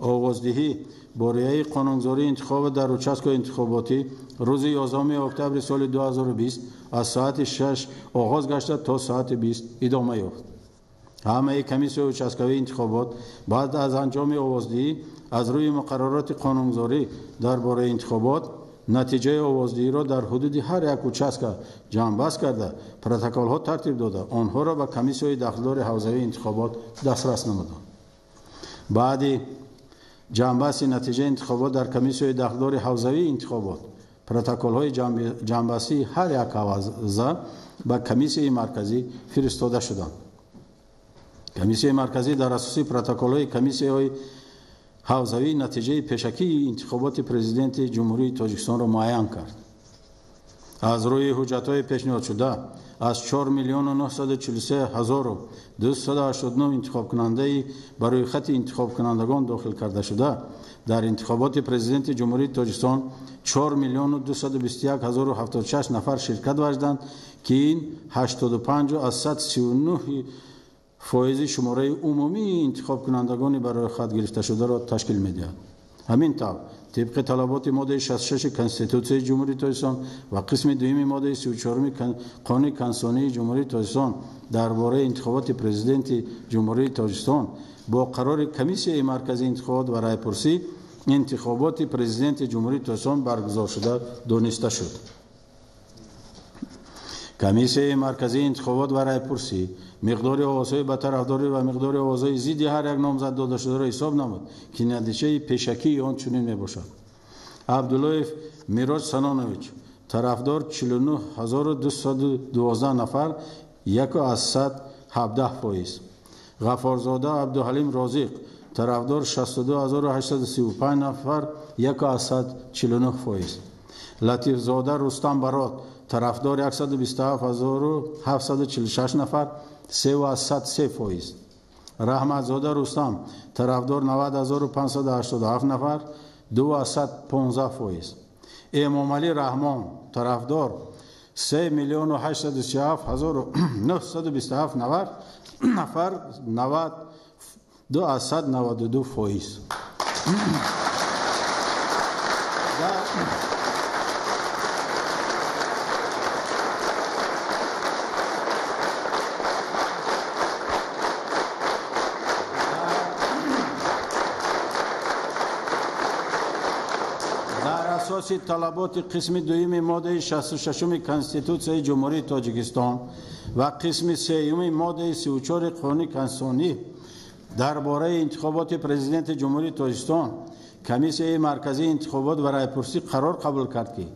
овоздиҳӣ бо риояи қонунгузории интихобот дар участкҳои интихоботӣ рӯзи 11 октябри соли 2020 аз соати 6 оғоз гашта то соати 20 идома ёфт. ҳамаи комиссияҳои участковии интихобот баъд аз анҷоми овоздиҳӣ аз рӯи муқаррароти қонунгузорӣ дар бораи интихобот натиҷаи овоздиҳиро дар ҳудуди ҳар як участка ҷамъбаст карда, протоколҳо тартиб дода, онҳоро ба комиссияҳои дахлдори ҳавзавии интихобот дастрас намуданд. баъди ҷамъбасти натиҷаи интихобот дар комиссияҳои дахлдори ҳавзавии интихобот, протоколҳои ҷамъбастии ҳар як ҳавза ба комиссияи марказӣ фиристода шуданд. комиссияи марказӣ дар асоси протоколҳои комиссияҳои ҳавзавӣ натиҷаи пешакии интихоботи президенти ҷумҳурии Тоҷикистонро муайян кард. аз рӯи ҳуҷҷатҳои пешниҳодшуда аз 4,943,289 интихобкунандаи ба рӯйхати интихобкунандагон дохил кардашуда дар интихоботи президенти ҷумҳурии Тоҷикистон 4,221,076 нафар ширкат варзиданд, ки ин 85,139% шумораи умумии интихобкунандагони ба рӯйхат гирифташударо ташкил медиҳад. ҳамин тавр طبق طلبات ماده 66 کنستیتوسیای جمهوری تاجیکستان و قسم دوم ماده 34 قانون کنسانی جمهوری تاجیکستان درباره انتخابات پرزیدنت جمهوری تاجیکستان با قرار کمیسیای مرکزی انتخابات و رایپرسی انتخابات پرزیدنت جمهوری تاجیکستان برگزار شده دانسته شد. کمیسیای مرکزی انتخابات و رایپرسی مقدار آوازهای به طرفداری و مقدار آوازهای ضد هر یک نامزد داده شده را حساب نمود که نتیجه پیشکی آن چنین میباشد. عبداللهیف میراج سنانویچ طرفدار 49212 نفر 117%. غفارزاده عبدالحلیم رازق طرفدار 62835 نفر 149%. لطیفزاده رستم برات طرفدار 127746 نفر 3%. رحمتزاده رستم طرفدار 90587 نفر 2.15%. امامعلی رحمان طرفدار 3,837,927 نفر 92.92%. اساسی طلبات قسم دوم ماده 66 کنستیتوسیای جمهوری تاجیکستان و قسم سوم ماده 34 قانون کنسانی درباره انتخابات پرزیدنت جمهوری تاجیکستان کمیسیای مرکزی انتخابات و رایپرسی قرار قبول کرد که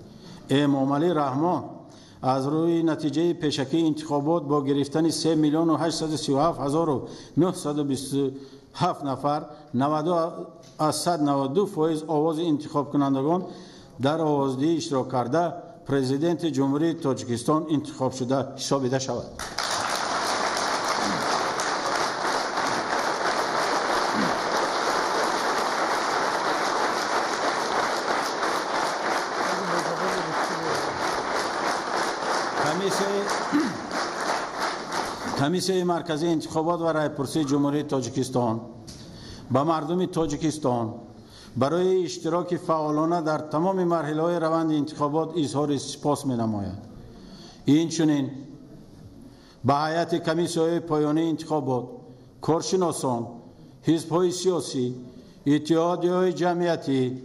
امامعلی رحمان از روی نتیجه پیشکی انتخابات با گرفتن 3,837,927 نفر 92% آواز انتخاب کنندگان در آوازدهی اشتراک کرده پرزیدنت جمهوری تاجیکستان انتخاب شده حسابیده شود. کمیسیای مرکزی انتخابات و رایپرسی جمهوری تاجیکستان با مردم تاجیکستان برای اشتراک فعالانه در تمام مرحله‌های روند انتخابات اظهار سپاس می‌نماید. اینچنین به هیئت کمیسی‌های پایانی انتخابات، کارشناسان، حزب‌های سیاسی، اتحادیه‌های جمعیتی،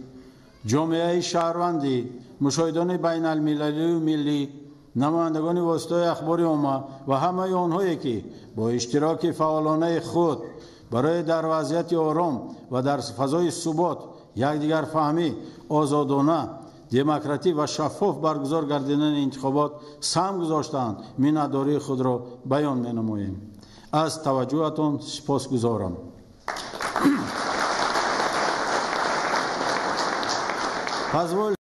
جامعه شهروندی، مشاهدان بین‌المللی و ملی، نمایندگان واسطه اخبار عامه و همه آنهایی که با اشتراک فعالانه خود برای در وضعیت آرام و در فضای ثبات یکدیگر فهمی، آزادانه، دموکراتیک و شفاف برگزار گردیدن انتخابات سهم گذاشتند، minnatdori خود را بیان می‌نماییم. از توجهتان سپاسگزارم. Позвольте